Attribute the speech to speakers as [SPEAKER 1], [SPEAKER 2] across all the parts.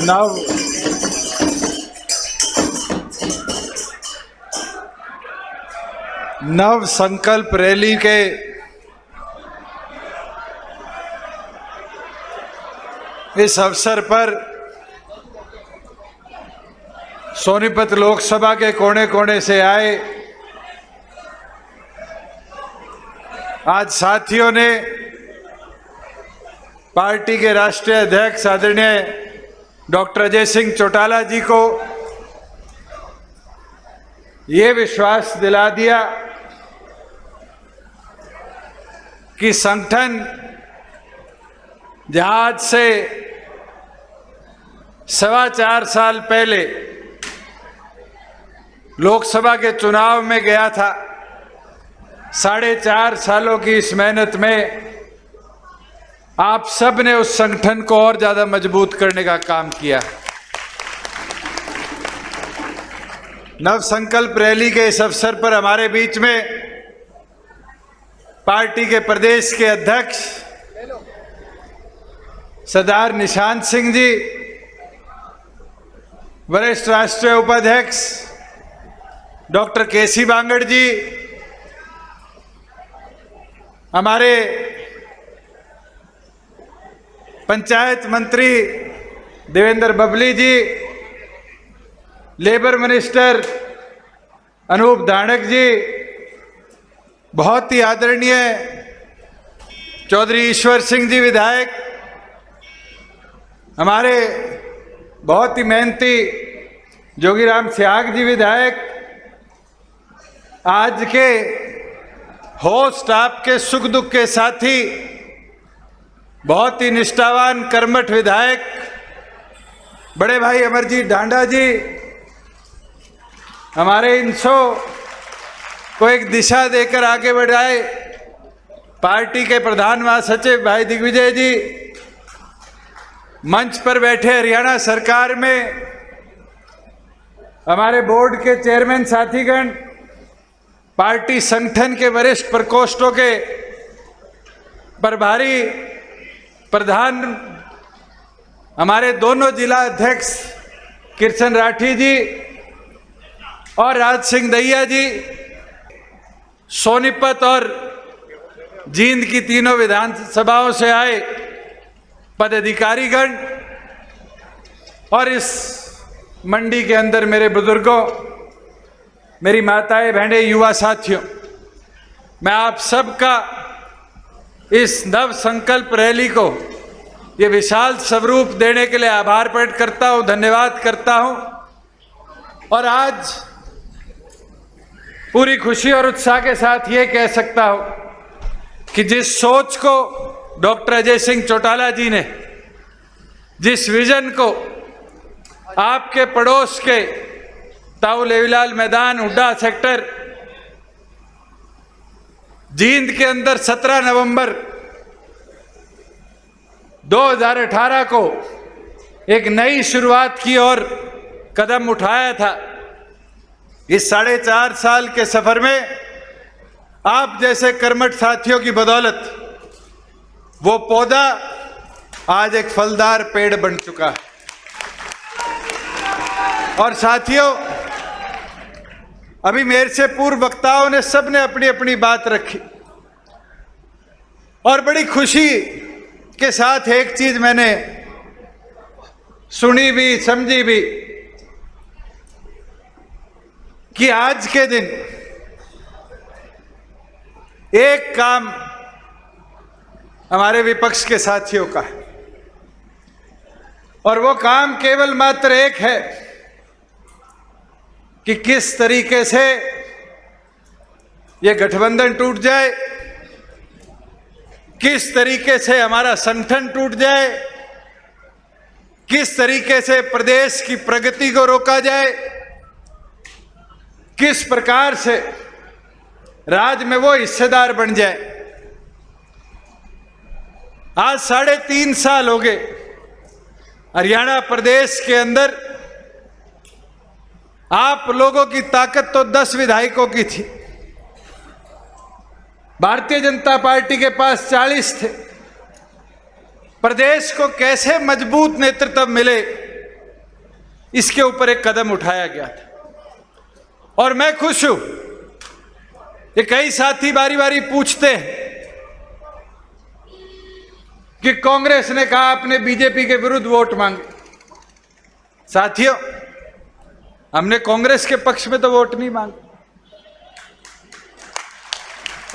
[SPEAKER 1] नव संकल्प रैली के इस अवसर पर सोनीपत लोकसभा के कोने कोने से आए आज साथियों ने पार्टी के राष्ट्रीय अध्यक्ष आदरणीय डॉक्टर अजय सिंह चौटाला जी को ये विश्वास दिला दिया कि संगठन जहां आज से 4.25 साल पहले लोकसभा के चुनाव में गया था, 4.5 सालों की इस मेहनत में आप सब ने उस संगठन को और ज्यादा मजबूत करने का काम किया। नव संकल्प रैली के इस अवसर पर हमारे बीच में पार्टी के प्रदेश के अध्यक्ष सरदार निशांत सिंह जी, वरिष्ठ राष्ट्रीय उपाध्यक्ष डॉक्टर केसी बांगड़ जी, हमारे पंचायत मंत्री देवेंद्र बबली जी, लेबर मिनिस्टर अनूप धानक जी, बहुत ही आदरणीय चौधरी ईश्वर सिंह जी विधायक, हमारे बहुत ही मेहनती जोगीराम स्याग जी विधायक, आज के होस्ट आपके सुख दुख के साथी बहुत ही निष्ठावान कर्मठ विधायक बड़े भाई अमरजीत ढांडा जी, हमारे इनसो को एक दिशा देकर आगे बढ़ाए पार्टी के प्रधान महासचिव भाई दिग्विजय जी, मंच पर बैठे हरियाणा सरकार में हमारे बोर्ड के चेयरमैन साथीगण, पार्टी संगठन के वरिष्ठ प्रकोष्ठों के प्रभारी प्रधान, हमारे दोनों जिला अध्यक्ष किशन राठी जी और राज सिंह दहिया जी, सोनीपत और जींद की तीनों विधानसभाओं से आए पदाधिकारीगण और इस मंडी के अंदर मेरे बुजुर्गों, मेरी माताएं बहनें, युवा साथियों, मैं आप सबका इस नव संकल्प रैली को ये विशाल स्वरूप देने के लिए आभार प्रकट करता हूं, धन्यवाद करता हूं। और आज पूरी खुशी और उत्साह के साथ ये कह सकता हूं कि जिस सोच को डॉक्टर अजय सिंह चौटाला जी ने, जिस विजन को आपके पड़ोस के ताऊ लेवीलाल मैदान हुड्डा सेक्टर जींद के अंदर 17 नवंबर 2018 को एक नई शुरुआत की और कदम उठाया था, इस 4.5 साल के सफर में आप जैसे कर्मठ साथियों की बदौलत वो पौधा आज एक फलदार पेड़ बन चुका है। और साथियों, अभी मेरे से पूर्व वक्ताओं ने सबने अपनी अपनी बात रखी और बड़ी खुशी के साथ एक चीज मैंने सुनी भी समझी भी कि आज के दिन एक काम हमारे विपक्ष के साथियों का है और वो काम केवल मात्र एक है कि किस तरीके से ये गठबंधन टूट जाए, किस तरीके से हमारा संगठन टूट जाए, किस तरीके से प्रदेश की प्रगति को रोका जाए, किस प्रकार से राज्य में वो हिस्सेदार बन जाए। आज 3.5 साल हो गए हरियाणा प्रदेश के अंदर आप लोगों की ताकत तो 10 विधायकों की थी, भारतीय जनता पार्टी के पास 40 थे। प्रदेश को कैसे मजबूत नेतृत्व मिले इसके ऊपर एक कदम उठाया गया था और मैं खुश हूं कि कई साथी बारी बारी पूछते हैं कि कांग्रेस ने कहा आपने बीजेपी के विरुद्ध वोट मांगे। साथियों, हमने कांग्रेस के पक्ष में तो वोट नहीं मांगे।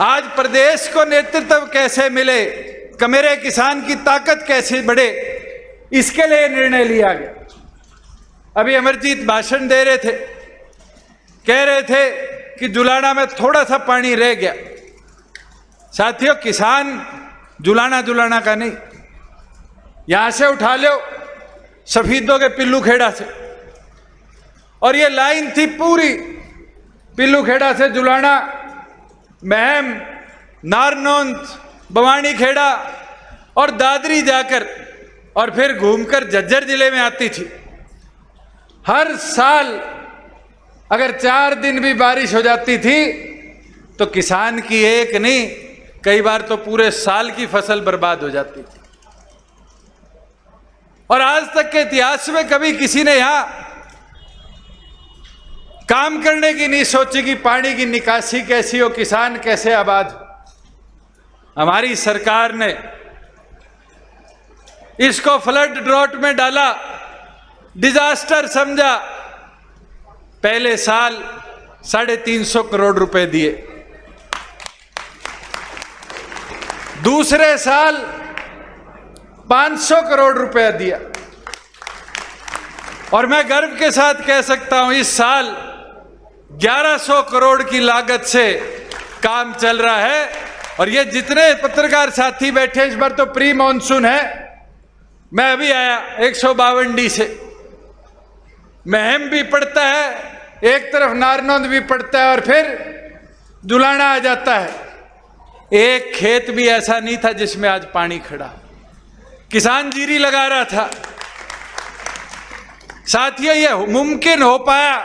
[SPEAKER 1] आज प्रदेश को नेतृत्व कैसे मिले, मेरे किसान की ताकत कैसे बढ़े, इसके लिए निर्णय लिया गया। अभी अमरजीत भाषण दे रहे थे, कह रहे थे कि जुलाना में थोड़ा सा पानी रह गया। साथियों, किसान जुलाना का नहीं, यहां से उठा लो सफीदों के पिल्लू खेड़ा से, और ये लाइन थी पूरी पिल्लू खेड़ा से जुलाना, महम, नारनौंद, बवानी खेड़ा और दादरी जाकर और फिर घूमकर झज्जर जिले में आती थी। हर साल अगर 4 दिन भी बारिश हो जाती थी तो किसान की एक नहीं, कई बार तो पूरे साल की फसल बर्बाद हो जाती थी। और आज तक के इतिहास में कभी किसी ने यहां काम करने की नहीं सोची कि पानी की निकासी कैसी हो, किसान कैसे आबाद हो। हमारी सरकार ने इसको फ्लड ड्रॉट में डाला, डिजास्टर समझा। पहले साल 350 करोड़ रुपए दिए, दूसरे साल 500 करोड़ रुपया दिया, और मैं गर्व के साथ कह सकता हूं इस साल 1100 करोड़ की लागत से काम चल रहा है। और ये जितने पत्रकार साथी बैठे, इस बार तो प्री मॉनसून है, मैं अभी आया 152 से, महम भी पड़ता है, एक तरफ नारनौंद भी पड़ता है, और फिर जुलाना आ जाता है। एक खेत भी ऐसा नहीं था जिसमें आज पानी खड़ा, किसान जीरी लगा रहा था। साथियों, ये मुमकिन हो पाया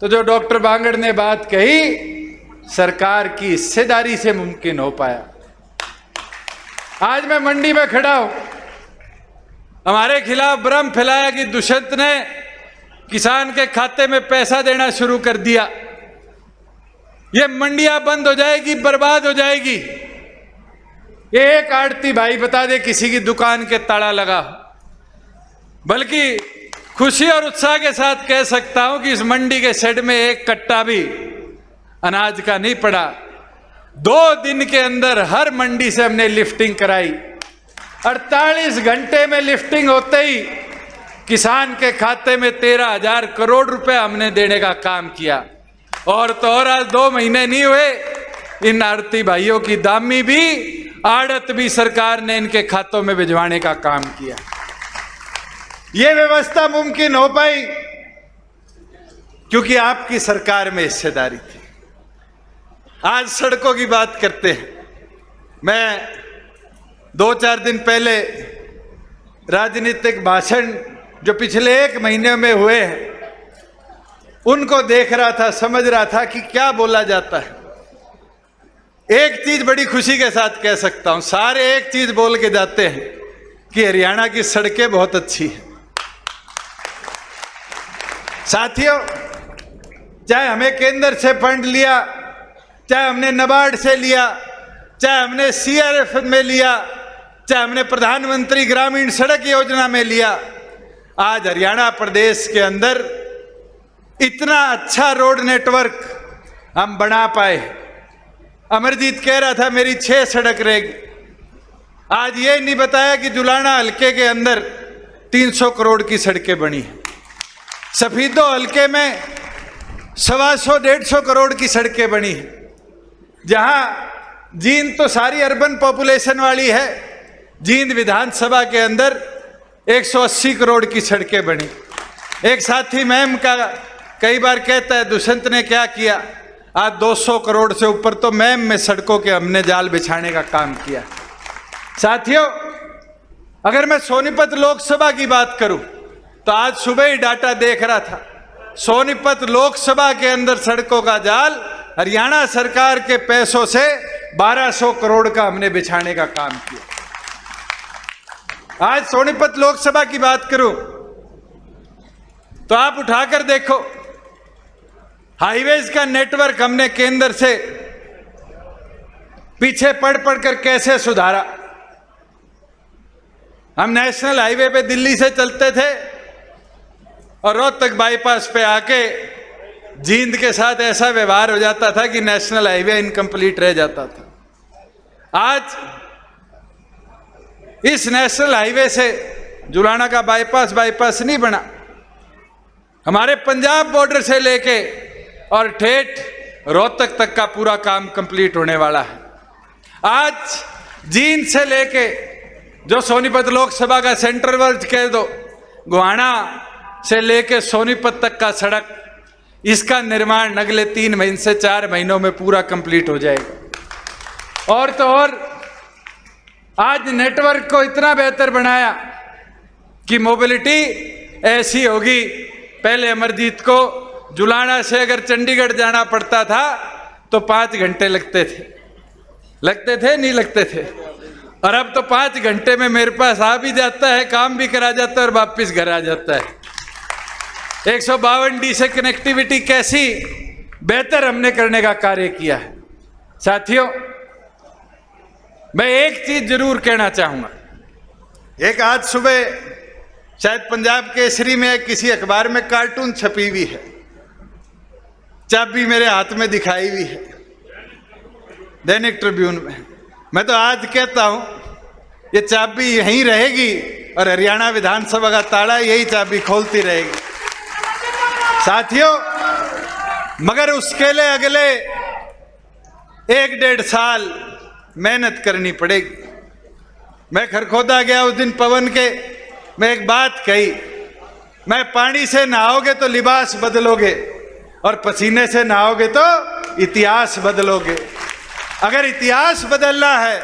[SPEAKER 1] तो जो डॉक्टर बांगड़ ने बात कही, सरकार की हिस्सेदारी से मुमकिन हो पाया। आज मैं मंडी में खड़ा हूं, हमारे खिलाफ भ्रम फैलाया कि दुष्यंत ने किसान के खाते में पैसा देना शुरू कर दिया, ये मंडियां बंद हो जाएगी, बर्बाद हो जाएगी। एक आड़ती भाई बता दे किसी की दुकान के ताला लगा। बल्कि खुशी और उत्साह के साथ कह सकता हूं कि इस मंडी के शेड में एक कट्टा भी अनाज का नहीं पड़ा। 2 दिन के अंदर हर मंडी से हमने लिफ्टिंग कराई। 48 घंटे में लिफ्टिंग होते ही किसान के खाते में 13,000 करोड़ रुपए हमने देने का काम किया। और तो और आज 2 महीने नहीं हुए, इन आड़ती भाइयों की दामी भी, आड़त भी सरकार ने इनके खातों में भिजवाने का काम किया। यह व्यवस्था मुमकिन हो पाई क्योंकि आपकी सरकार में हिस्सेदारी थी। आज सड़कों की बात करते हैं। मैं 2-4 दिन पहले राजनीतिक भाषण जो पिछले 1 महीने में हुए हैं उनको देख रहा था, समझ रहा था कि क्या बोला जाता है। एक चीज बड़ी खुशी के साथ कह सकता हूं, सारे एक चीज बोल के जाते हैं कि हरियाणा की सड़कें बहुत अच्छी हैं। साथियों, चाहे हमें केंद्र से फंड लिया, चाहे हमने नाबार्ड से लिया, चाहे हमने सीआरएफ में लिया, चाहे हमने प्रधानमंत्री ग्रामीण सड़क योजना में लिया, आज हरियाणा प्रदेश के अंदर इतना अच्छा रोड नेटवर्क हम बना पाए। अमरजीत कह रहा था मेरी 6 सड़क रहेगी। आज ये नहीं बताया कि जुलाना हल्के के अंदर 300 करोड़ की सड़कें बनी हैं। सफीदो हल्के में 125-150 करोड़ की सड़कें बनी हैं। जहां जींद तो सारी अर्बन पॉपुलेशन वाली है, जींद विधानसभा के अंदर 180 करोड़ की सड़कें बनी। एक साथी मैम का कई बार कहता है दुष्यंत ने क्या किया, आज 200 करोड़ से ऊपर तो मैम में सड़कों के हमने जाल बिछाने का काम किया। साथियों, अगर मैं सोनीपत लोकसभा की बात करूं तो आज सुबह ही डाटा देख रहा था, सोनीपत लोकसभा के अंदर सड़कों का जाल हरियाणा सरकार के पैसों से 1200 करोड़ का हमने बिछाने का काम किया। आज सोनीपत लोकसभा की बात करूं तो आप उठाकर देखो, हाईवेज का नेटवर्क हमने केंद्र से पीछे पड़ कर कैसे सुधारा। हम नेशनल हाईवे पे दिल्ली से चलते थे और रोहतक बाईपास पे आके जींद के साथ ऐसा व्यवहार हो जाता था कि नेशनल हाईवे इनकम्प्लीट रह जाता था। आज इस नेशनल हाईवे से जुलाना का बाईपास नहीं बना, हमारे पंजाब बॉर्डर से लेके और ठेठ रोहतक तक का पूरा काम कंप्लीट होने वाला है। आज जींद से लेके जो सोनीपत लोकसभा का सेंट्रल वर्ल्ड कह दो, गोहाना से लेके सोनीपत तक का सड़क, इसका निर्माण अगले 3 महीने से 4 महीनों में पूरा कंप्लीट हो जाएगा। और तो और आज नेटवर्क को इतना बेहतर बनाया कि मोबिलिटी ऐसी होगी, पहले अमरजीत को जुलाना से अगर चंडीगढ़ जाना पड़ता था तो 5 घंटे लगते थे नहीं लगते थे, और अब तो 5 घंटे में मेरे पास आ भी जाता है, काम भी करा जाता है और वापस घर आ जाता है। 152D से कनेक्टिविटी कैसी बेहतर हमने करने का कार्य किया है। साथियों, मैं एक चीज जरूर कहना चाहूंगा। एक आज सुबह शायद पंजाब केसरी में किसी अखबार में कार्टून छपी हुई है, चाबी मेरे हाथ में दिखाई हुई है, दैनिक ट्रिब्यून में। मैं तो आज कहता हूं ये चाबी यहीं रहेगी और हरियाणा विधानसभा का ताला यही चाबी खोलती रहेगी। साथियों, मगर उसके लिए अगले 1-1.5 साल मेहनत करनी पड़ेगी। मैं खरखोदा गया उस दिन पवन के, मैं एक बात कही, मैं पानी से नहाओगे तो लिबास बदलोगे और पसीने से नहाओगे तो इतिहास बदलोगे। अगर इतिहास बदलना है,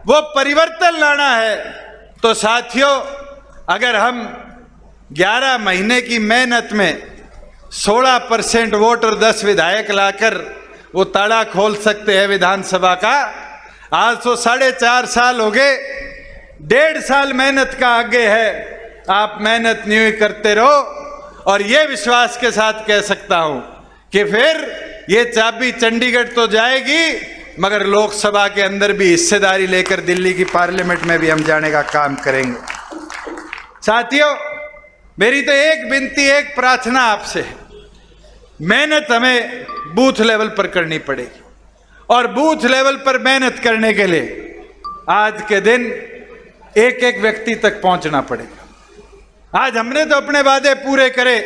[SPEAKER 1] वो परिवर्तन लाना है, तो साथियों अगर हम 11 महीने की मेहनत में 16% वोट और 10 विधायक लाकर वो ताला खोल सकते हैं विधानसभा का। आज तो 4.5 साल हो गए, 1.5 साल मेहनत का आगे है। आप मेहनत नहीं करते रहो, और ये विश्वास के साथ कह सकता हूं कि फिर ये चाबी चंडीगढ़ तो जाएगी, मगर लोकसभा के अंदर भी हिस्सेदारी लेकर दिल्ली की पार्लियामेंट में भी हम जाने का काम करेंगे। साथियों, मेरी तो एक विनती, एक प्रार्थना आपसे है, मेहनत हमें बूथ लेवल पर करनी पड़ेगी, और बूथ लेवल पर मेहनत करने के लिए आज के दिन एक एक व्यक्ति तक पहुंचना पड़ेगा। आज हमने तो अपने वादे पूरे करे,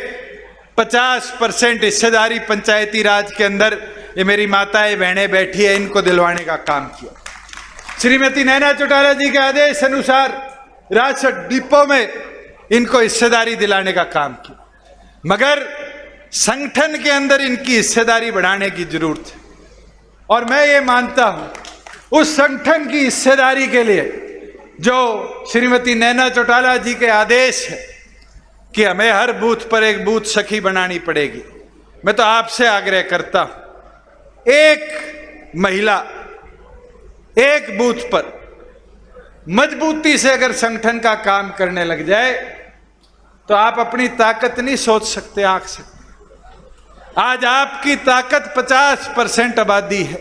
[SPEAKER 1] 50% हिस्सेदारी पंचायती राज के अंदर, ये मेरी माताएं बहनें बैठी है, इनको दिलवाने का काम किया। श्रीमती नैना चौटाला जी के आदेश अनुसार राजस्व डिपो में इनको हिस्सेदारी दिलाने का काम किया, मगर संगठन के अंदर इनकी हिस्सेदारी बढ़ाने की जरूरत है। और मैं ये मानता हूं उस संगठन की हिस्सेदारी के लिए जो श्रीमती नैना चौटाला जी के आदेश है कि हमें हर बूथ पर एक बूथ सखी बनानी पड़ेगी। मैं तो आपसे आग्रह करता हूं, एक महिला एक बूथ पर मजबूती से अगर संगठन का काम करने लग जाए तो आप अपनी ताकत नहीं सोच सकते आंख से। आज आपकी ताकत 50% आबादी है।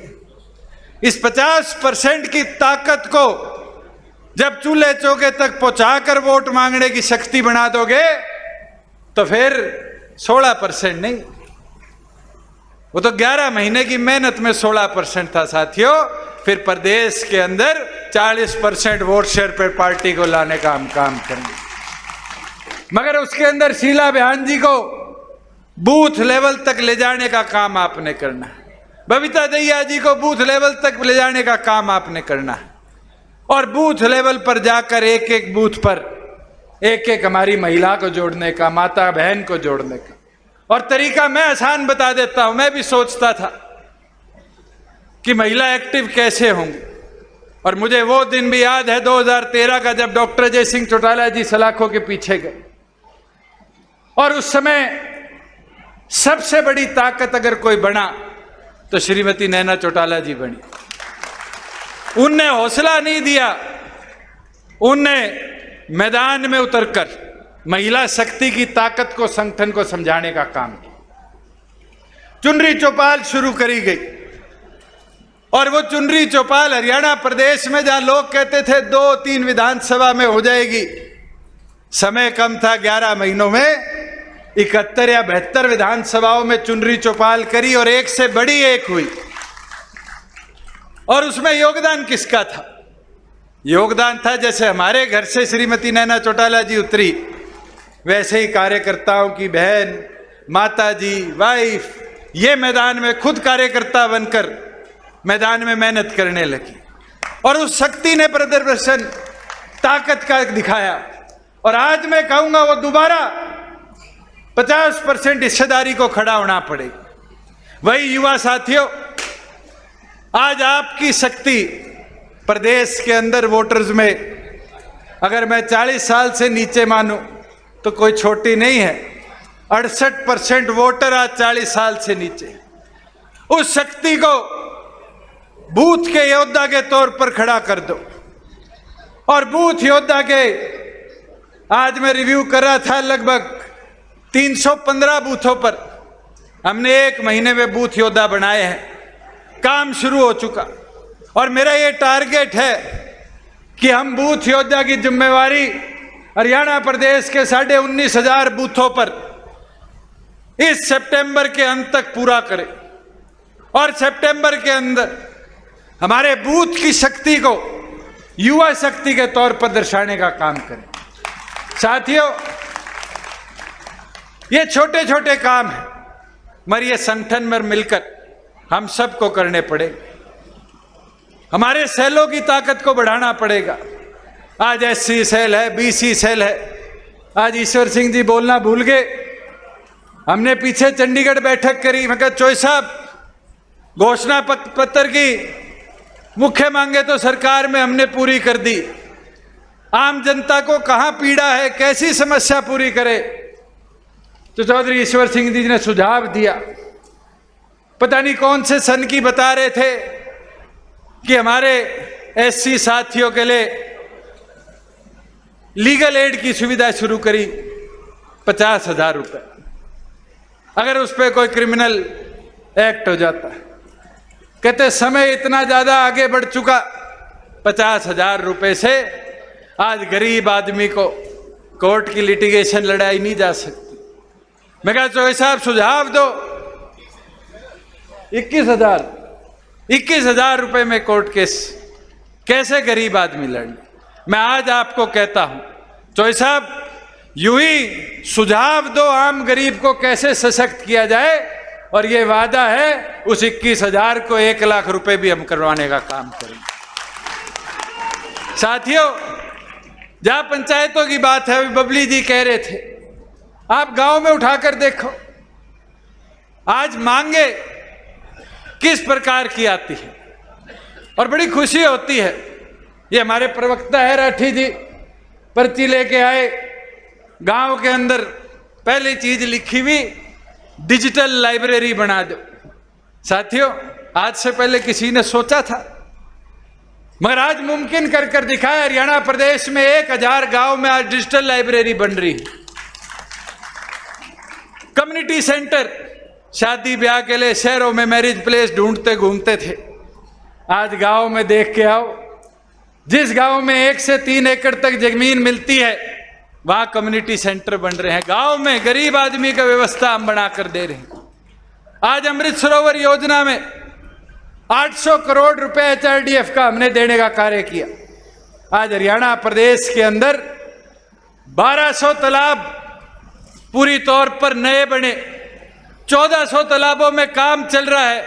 [SPEAKER 1] इस 50% की ताकत को जब चूल्हे चौके तक पहुंचाकर वोट मांगने की शक्ति बना दोगे तो फिर 16% नहीं, वो तो 11 महीने की मेहनत में 16% था साथियों। फिर प्रदेश के अंदर 40% वोट शेयर पर पार्टी को लाने का हम काम करेंगे, मगर उसके अंदर शीला बयान जी को बूथ लेवल तक ले जाने का काम आपने करना है, बबीता दहिया जी को बूथ लेवल तक ले जाने का काम आपने करना है, और बूथ लेवल पर जाकर एक एक बूथ पर एक एक हमारी महिला को जोड़ने का, माता बहन को जोड़ने का। और तरीका मैं आसान बता देता हूं। मैं भी सोचता था कि महिला एक्टिव कैसे होंगी, और मुझे वो दिन भी याद है 2013 का, जब डॉक्टर अजय सिंह चौटाला जी सलाखों के पीछे गए, और उस समय सबसे बड़ी ताकत अगर कोई बना तो श्रीमती नैना चौटाला जी बनी। उनने हौसला नहीं दिया, उनने मैदान में उतरकर महिला शक्ति की ताकत को, संगठन को समझाने का काम किया। चुनरी चौपाल शुरू करी गई और वो चुनरी चौपाल हरियाणा प्रदेश में, जहां लोग कहते थे 2-3 विधानसभा में हो जाएगी, समय कम था, 11 महीनों में 71 या 72 विधानसभाओं में चुनरी चौपाल करी और एक से बड़ी एक हुई। और उसमें योगदान किसका था? योगदान था, जैसे हमारे घर से श्रीमती नैना चौटाला जी उतरी, वैसे ही कार्यकर्ताओं की बहन, माता जी, वाइफ, ये मैदान में खुद कार्यकर्ता बनकर मैदान में मेहनत करने लगी और उस शक्ति ने प्रदर्शन ताकत का दिखाया। और आज मैं कहूंगा वो दोबारा 50% हिस्सेदारी को खड़ा होना पड़ेगा। वही युवा साथियों, आज आपकी शक्ति प्रदेश के अंदर वोटर्स में, अगर मैं 40 साल से नीचे मानूं तो कोई छोटी नहीं है। 68% वोटर आज 40 साल से नीचे। उस शक्ति को बूथ के योद्धा के तौर पर खड़ा कर दो। और बूथ योद्धा के आज मैं रिव्यू कर रहा था, लगभग 315 बूथों पर हमने 1 महीने में बूथ योद्धा बनाए हैं। काम शुरू हो चुका और मेरा ये टारगेट है कि हम बूथ योद्धा की जिम्मेवारी हरियाणा प्रदेश के 19,500 बूथों पर इस सितंबर के अंत तक पूरा करें और सितंबर के अंदर हमारे बूथ की शक्ति को युवा शक्ति के तौर पर दर्शाने का काम करें। साथियों, ये छोटे छोटे काम हैं, मगर ये संगठन में मिलकर हम सबको करने पड़ेंगे। हमारे सेलों की ताकत को बढ़ाना पड़ेगा। आज एससी सेल है, बीसी सेल है। आज ईश्वर सिंह जी बोलना भूल गए। हमने पीछे चंडीगढ़ बैठक करी, मैं कहा चोई साहब, घोषणा पत्र की मुख्य मांगे तो सरकार में हमने पूरी कर दी, आम जनता को कहां पीड़ा है, कैसी समस्या पूरी करे। तो चौधरी ईश्वर सिंह जी ने सुझाव दिया, पता नहीं कौन से सन की बता रहे थे कि हमारे एससी साथियों के लिए लीगल एड की सुविधा शुरू करी, 50,000 रुपए। अगर उस पर कोई क्रिमिनल एक्ट हो जाता है, कहते समय इतना ज्यादा आगे बढ़ चुका, 50,000 रुपए से आज गरीब आदमी को कोर्ट की लिटिगेशन लड़ाई नहीं जा सकती। मैं कहा चौधरी साहब सुझाव दो। 21,000 रुपए में कोर्ट केस, कैसे गरीब आदमी लड़े? मैं आज आपको कहता हूं चौधरी साहब, यूं ही सुझाव दो आम गरीब को कैसे सशक्त किया जाए, और ये वादा है उस 21,000 को 1 लाख रुपए भी हम करवाने का काम करेंगे। साथियों, जहां पंचायतों की बात है, अभी बबली जी कह रहे थे, आप गांव में उठाकर देखो, आज मांगे किस प्रकार की आती है और बड़ी खुशी होती है। ये हमारे प्रवक्ता है राठी जी, पर्ची लेके आए, गांव के अंदर पहली चीज लिखी हुई, डिजिटल लाइब्रेरी बना दो। साथियों, आज से पहले किसी ने सोचा था, मगर आज मुमकिन कर दिखाया। हरियाणा प्रदेश में 1000 गांव में आज डिजिटल लाइब्रेरी बन रही है। कम्युनिटी सेंटर, शादी ब्याह के लिए शहरों में मैरिज प्लेस ढूंढते घूमते थे, आज गांव में देख के आओ, जिस गांव में 1 से 3 एकड़ तक जमीन मिलती है, वहां कम्युनिटी सेंटर बन रहे हैं। गांव में गरीब आदमी का व्यवस्था हम बनाकर दे रहे हैं। आज अमृत सरोवर योजना में 800 करोड़ रुपए HRDF का हमने देने का कार्य किया। आज हरियाणा प्रदेश के अंदर 1200 तालाब पूरी तौर पर नए बने, 1400 तालाबों में काम चल रहा है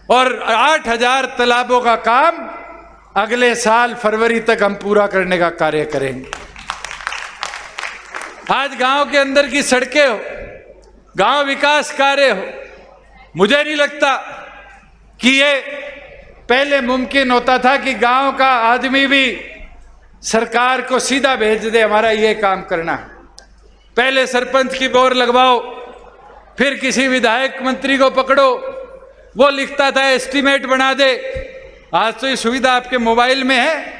[SPEAKER 1] और 8000 तालाबों का काम अगले साल फरवरी तक हम पूरा करने का कार्य करेंगे। आज गांव के अंदर की सड़कें हो, गांव विकास कार्य हो, मुझे नहीं लगता कि ये पहले मुमकिन होता था कि गांव का आदमी भी सरकार को सीधा भेज दे, हमारा ये काम करना है। पहले सरपंच की बोर लगवाओ, फिर किसी विधायक मंत्री को पकड़ो, वो लिखता था एस्टीमेट बना दे। आज तो ये सुविधा आपके मोबाइल में है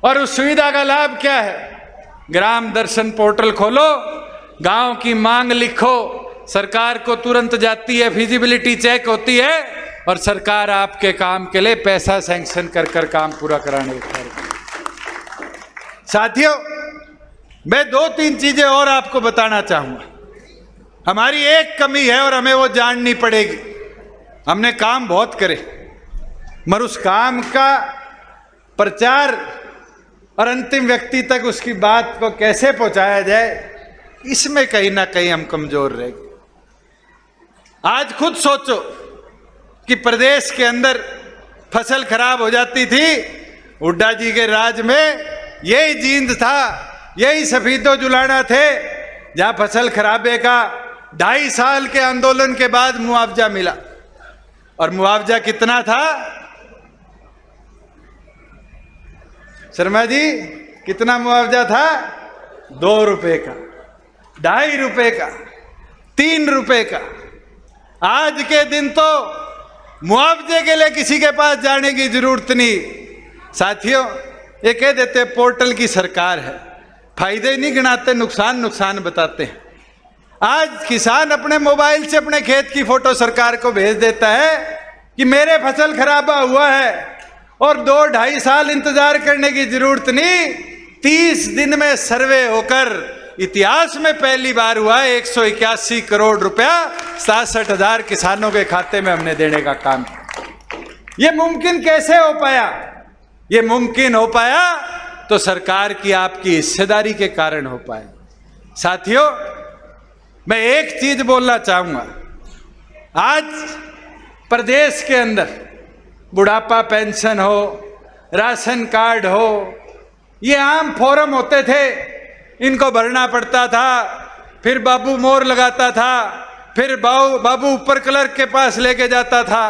[SPEAKER 1] और उस सुविधा का लाभ क्या है? ग्राम दर्शन पोर्टल खोलो, गांव की मांग लिखो, सरकार को तुरंत जाती है, फिजिबिलिटी चेक होती है और सरकार आपके काम के लिए पैसा सैंक्शन कर काम पूरा कराने का। साथियों, मैं 2-3 चीजें और आपको बताना चाहूंगा। हमारी एक कमी है और हमें वो जाननी पड़ेगी। हमने काम बहुत करे, मगर उस काम का प्रचार और अंतिम व्यक्ति तक उसकी बात को कैसे पहुंचाया जाए, इसमें कहीं ना कहीं हम कमजोर रह गए। आज खुद सोचो कि प्रदेश के अंदर फसल खराब हो जाती थी, हुड्डा जी के राज में यही जींद था, यही सफीदो जुलाना थे, जहां फसल खराबे का 2.5 साल के आंदोलन के बाद मुआवजा मिला। और मुआवजा कितना था शर्मा जी? कितना मुआवजा था? 2 रुपए का, 2.5 रुपए का, 3 रुपए का। आज के दिन तो मुआवजे के लिए किसी के पास जाने की जरूरत नहीं। साथियों, ये कह देते पोर्टल की सरकार है, फायदे नहीं गिनाते, नुकसान बताते हैं। आज किसान अपने मोबाइल से अपने खेत की फोटो सरकार को भेज देता है कि मेरे फसल खराबा हुआ है, और 2-2.5 साल इंतजार करने की जरूरत नहीं। 30 दिन में सर्वे होकर इतिहास में पहली बार हुआ 181 करोड़ रुपया 67,000 किसानों के खाते में हमने देने का काम किया। ये मुमकिन कैसे हो पाया? ये मुमकिन हो पाया तो सरकार की आपकी हिस्सेदारी के कारण हो पाया। साथियों, मैं एक चीज बोलना चाहूंगा। आज प्रदेश के अंदर बुढ़ापा पेंशन हो, राशन कार्ड हो, ये आम फॉर्म होते थे, इनको भरना पड़ता था, फिर बाबू मोहर लगाता था, फिर बाबू ऊपर क्लर्क के पास लेके जाता था,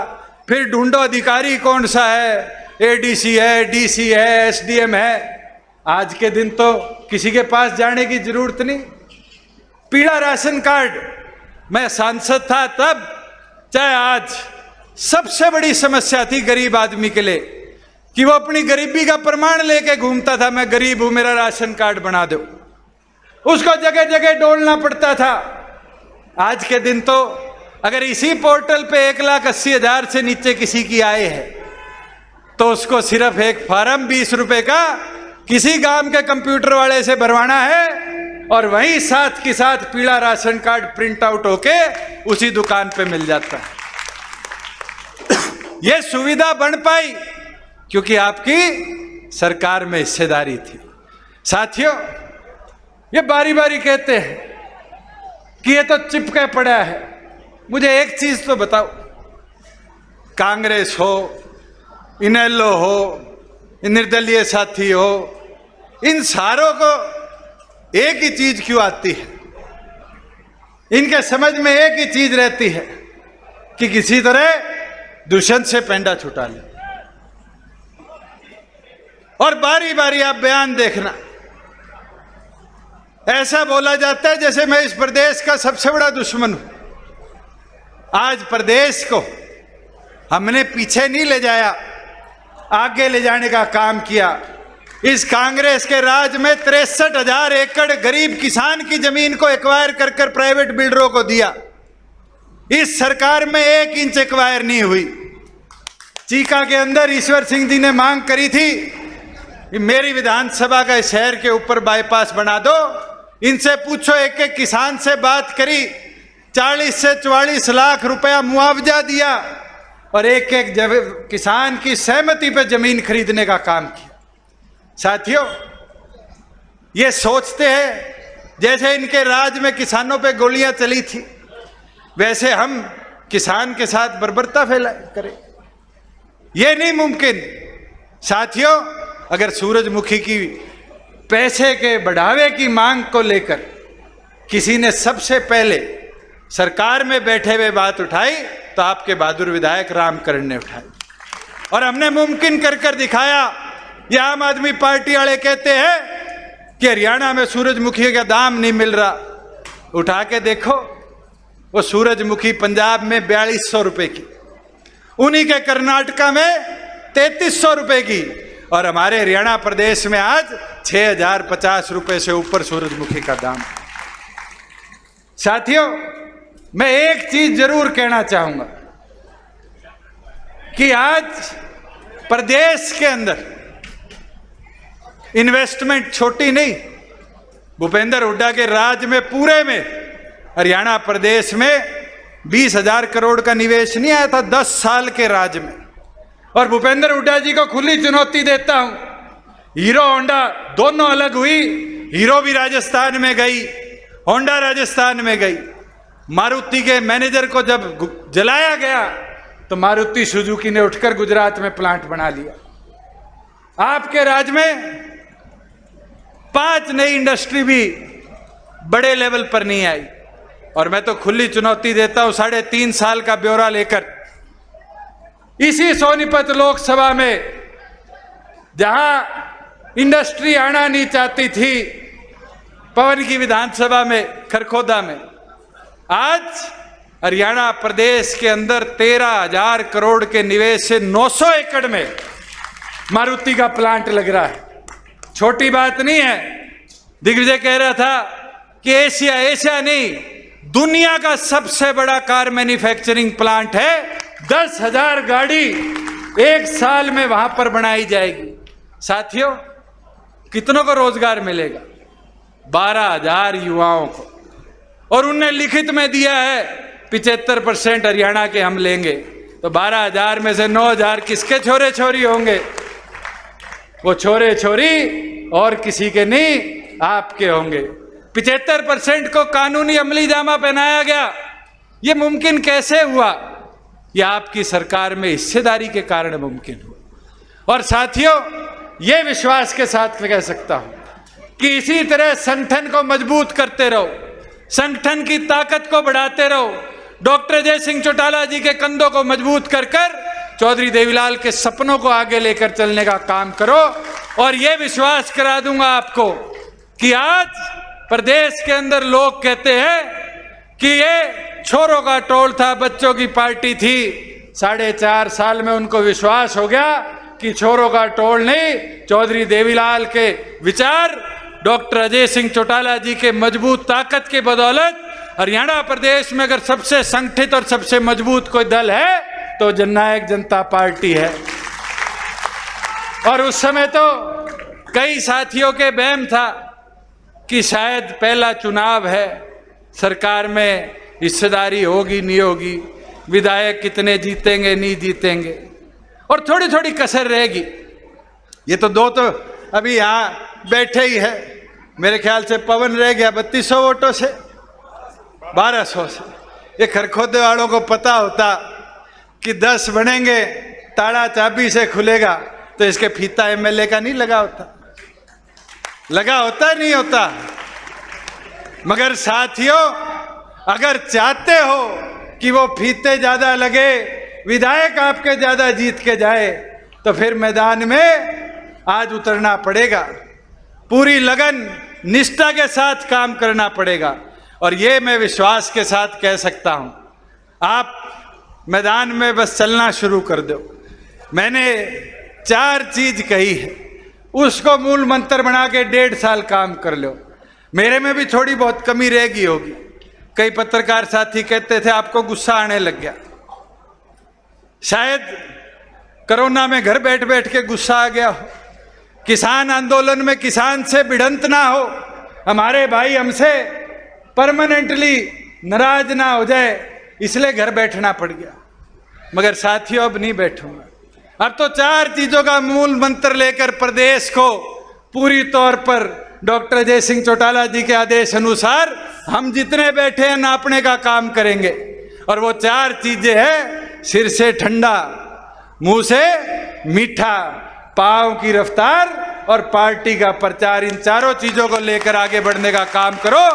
[SPEAKER 1] फिर ढूंढो अधिकारी कौन सा है, एडीसी है, डीसी है, एसडीएम है। आज के दिन तो किसी के पास जाने की जरूरत नहीं। पीला राशन कार्ड, मैं सांसद था तब, चाहे आज, सबसे बड़ी समस्या थी गरीब आदमी के लिए कि वो अपनी गरीबी का प्रमाण लेके घूमता था, मैं गरीब हूं, मेरा राशन कार्ड बना दो। उसको जगह जगह डोलना पड़ता था। आज के दिन तो अगर इसी पोर्टल पे 1,80,000 से नीचे किसी की आय है तो उसको सिर्फ एक फॉर्म 20 रुपए का किसी गांव के कंप्यूटर वाले से भरवाना है, और वहीं साथ के साथ पीला राशन कार्ड प्रिंट आउट होके उसी दुकान पे मिल जाता है। यह सुविधा बन पाई क्योंकि आपकी सरकार में हिस्सेदारी थी। साथियों, ये बारी बारी कहते हैं कि ये तो चिपके पड़ा है। मुझे एक चीज तो बताओ, कांग्रेस हो, इनेलो हो, निर्दलीय साथी हो, इन सारों को एक ही चीज क्यों आती है? इनके समझ में एक ही चीज रहती है कि किसी तरह दुष्यंत से पेंडा छुटा ले। और बारी बारी आप बयान देखना, ऐसा बोला जाता है जैसे मैं इस प्रदेश का सबसे बड़ा दुश्मन हूं। आज प्रदेश को हमने पीछे नहीं ले जाया, आगे ले जाने का काम किया। इस कांग्रेस के राज में 63,000 एकड़ गरीब किसान की जमीन को एक्वायर कर प्राइवेट बिल्डरों को दिया। इस सरकार में 1 इंच एक्वायर नहीं हुई। चीका के अंदर ईश्वर सिंह जी ने मांग करी थी कि मेरी विधानसभा का शहर के ऊपर बाईपास बना दो। इनसे पूछो, एक एक किसान से बात करी, 40 से 44 लाख रुपया मुआवजा दिया और एक एक किसान की सहमति पर जमीन खरीदने का काम किया। साथियों, ये सोचते हैं जैसे इनके राज में किसानों पे गोलियां चली थी, वैसे हम किसान के साथ बर्बरता करें। ये नहीं मुमकिन। साथियों, अगर सूरजमुखी की पैसे के बढ़ावे की मांग को लेकर किसी ने सबसे पहले सरकार में बैठे हुए बात उठाई तो आपके बहादुर विधायक रामकरण ने उठाई, और हमने मुमकिन कर दिखाया। ये आम आदमी पार्टी वाले कहते हैं कि हरियाणा में सूरजमुखी का दाम नहीं मिल रहा, उठा के देखो, वो सूरजमुखी पंजाब में 4200 रुपए की, उन्हीं के कर्नाटका में 3300 रुपए की, और हमारे हरियाणा प्रदेश में आज 6,050 रुपए से ऊपर सूरजमुखी का दाम। साथियों, मैं एक चीज जरूर कहना चाहूंगा कि आज प्रदेश के अंदर इन्वेस्टमेंट छोटी नहीं, भूपेंद्र हुड्डा के राज में पूरे में हरियाणा प्रदेश में 20,000 करोड़ का निवेश नहीं आया था 10 साल के राज में। और भूपेंद्र हुड्डा जी को खुली चुनौती देता हूं, हीरो होंडा दोनों अलग हुई, हीरो भी राजस्थान में गई, होंडा राजस्थान में गई। मारुति के मैनेजर को जब जलाया गया तो मारुति सुजुकी ने उठकर गुजरात में प्लांट बना लिया। आपके राज्य में 5 नई इंडस्ट्री भी बड़े लेवल पर नहीं आई। और मैं तो खुली चुनौती देता हूं 3.5 साल का ब्यौरा लेकर, इसी सोनीपत लोकसभा में जहां इंडस्ट्री आना नहीं चाहती थी, पवन की विधानसभा में खरखोदा में, आज हरियाणा प्रदेश के अंदर 13,000 करोड़ के निवेश से 900 एकड़ में मारुति का प्लांट लग रहा है। छोटी बात नहीं है। दिग्विजय कह रहा था कि एशिया नहीं, दुनिया का सबसे बड़ा कार मैन्युफैक्चरिंग प्लांट है। 10,000 गाड़ी एक साल में वहां पर बनाई जाएगी। साथियों, कितनों को रोजगार मिलेगा? 12,000 युवाओं को। और उनने लिखित में दिया है 75% हरियाणा के हम लेंगे। तो 12,000 में से 9,000 किसके छोरे छोरी होंगे? वो छोरे छोरी और किसी के नहीं, आपके होंगे। 75% को कानूनी अमली जामा पहनाया गया। ये मुमकिन कैसे हुआ? यह आपकी सरकार में हिस्सेदारी के कारण मुमकिन हुआ। और साथियों, ये विश्वास के साथ कह सकता हूं कि इसी तरह संगठन को मजबूत करते रहो, संगठन की ताकत को बढ़ाते रहो। डॉक्टर अजय सिंह चौटाला जी के कंधों को मजबूत कर चौधरी देवीलाल के सपनों को आगे लेकर चलने का काम करो। और यह विश्वास करा दूंगा आपको कि आज प्रदेश के अंदर लोग कहते हैं कि ये छोरों का टोल था, बच्चों की पार्टी थी। 4.5 साल में उनको विश्वास हो गया कि छोरों का टोल नहीं, चौधरी देवीलाल के विचार, डॉक्टर अजय सिंह चौटाला जी के मजबूत ताकत के बदौलत हरियाणा प्रदेश में अगर सबसे संगठित और सबसे मजबूत कोई दल है तो जननायक जनता पार्टी है। और उस समय तो कई साथियों के बहम था कि शायद पहला चुनाव है, सरकार में हिस्सेदारी होगी नहीं होगी, विधायक कितने जीतेंगे नहीं जीतेंगे, और थोड़ी थोड़ी कसर रहेगी। ये तो 2 तो अभी यहाँ बैठे ही है। मेरे ख्याल से पवन रह गया 3200 वोटों से, 1200 से। ये खरखोदे वालों को पता होता कि 10 बनेंगे, ताला चाबी से खुलेगा, तो इसके फीता एमएलए का नहीं लगा होता। लगा होता नहीं होता। मगर साथियों, अगर चाहते हो कि वो फीते ज्यादा लगे, विधायक आपके ज्यादा जीत के जाए, तो फिर मैदान में आज उतरना पड़ेगा। पूरी लगन निष्ठा के साथ काम करना पड़ेगा। और ये मैं विश्वास के साथ कह सकता हूं, आप मैदान में बस चलना शुरू कर दो। मैंने 4 चीज कही है, उसको मूल मंत्र बना के 1.5 साल काम कर लो। मेरे में भी थोड़ी बहुत कमी रहेगी होगी। कई पत्रकार साथी कहते थे आपको गुस्सा आने लग गया। शायद कोरोना में घर बैठ बैठ के गुस्सा आ गया हो, किसान आंदोलन में किसान से भिड़ंत ना हो, हमारे भाई हमसे परमानेंटली नाराज ना हो जाए, इसलिए घर बैठना पड़ गया। मगर साथियों, अब नहीं बैठूंगा। अब तो 4 चीजों का मूल मंत्र लेकर प्रदेश को पूरी तौर पर डॉक्टर अजय सिंह चौटाला जी के आदेश अनुसार हम जितने बैठे हैं नापने का काम करेंगे। और वो 4 चीजें हैं, सिर से ठंडा, मुंह से मीठा, पांव की रफ्तार और पार्टी का प्रचार। इन 4 चीजों को लेकर आगे बढ़ने का काम करो।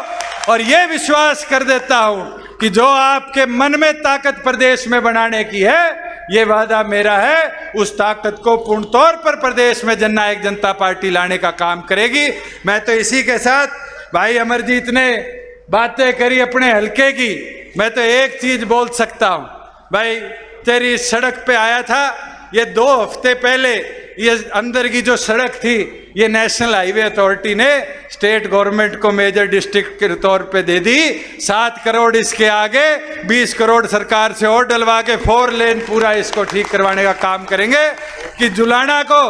[SPEAKER 1] और ये विश्वास कर देता हूं कि जो आपके मन में ताकत प्रदेश में बनाने की है, ये वादा मेरा है, उस ताकत को पूर्ण तौर पर प्रदेश में जननायक जनता पार्टी लाने का काम करेगी। मैं तो इसी के साथ, भाई अमरजीत ने बातें करी अपने हल्के की, मैं तो एक चीज बोल सकता हूं। भाई तेरी सड़क पे आया था, ये 2 हफ्ते पहले ये अंदर की जो सड़क थी ये नेशनल हाईवे अथॉरिटी ने स्टेट गवर्नमेंट को मेजर डिस्ट्रिक्ट के तौर पे दे दी। 7 करोड़ इसके आगे 20 करोड़ सरकार से और डलवा के 4 लेन पूरा इसको ठीक करवाने का काम करेंगे कि जुलाना को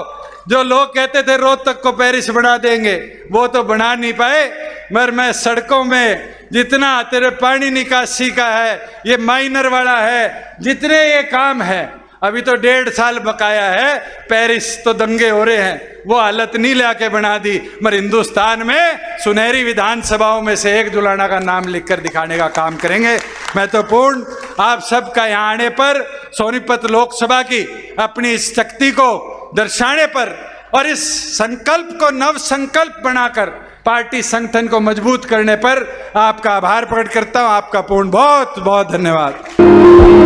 [SPEAKER 1] जो लोग कहते थे रोहतक को पेरिस बना देंगे वो तो बना नहीं पाए, मगर मैं सड़कों में जितना तेरे पानी निकासी का है, ये माइनर वाला है, जितने ये काम है अभी तो 1.5 साल बकाया है। पेरिस तो दंगे हो रहे हैं, वो हालत नहीं लाके बना दी, मगर हिंदुस्तान में सुनहरी विधानसभाओं में से एक जुलाना का नाम लिखकर दिखाने का काम करेंगे। मैं तो पूर्ण आप सबका यहाँ आने पर, सोनीपत लोकसभा की अपनी इस शक्ति को दर्शाने पर और इस संकल्प को नव संकल्प बनाकर पार्टी संगठन को मजबूत करने पर आपका आभार प्रकट करता हूं। आपका पूर्ण बहुत बहुत धन्यवाद।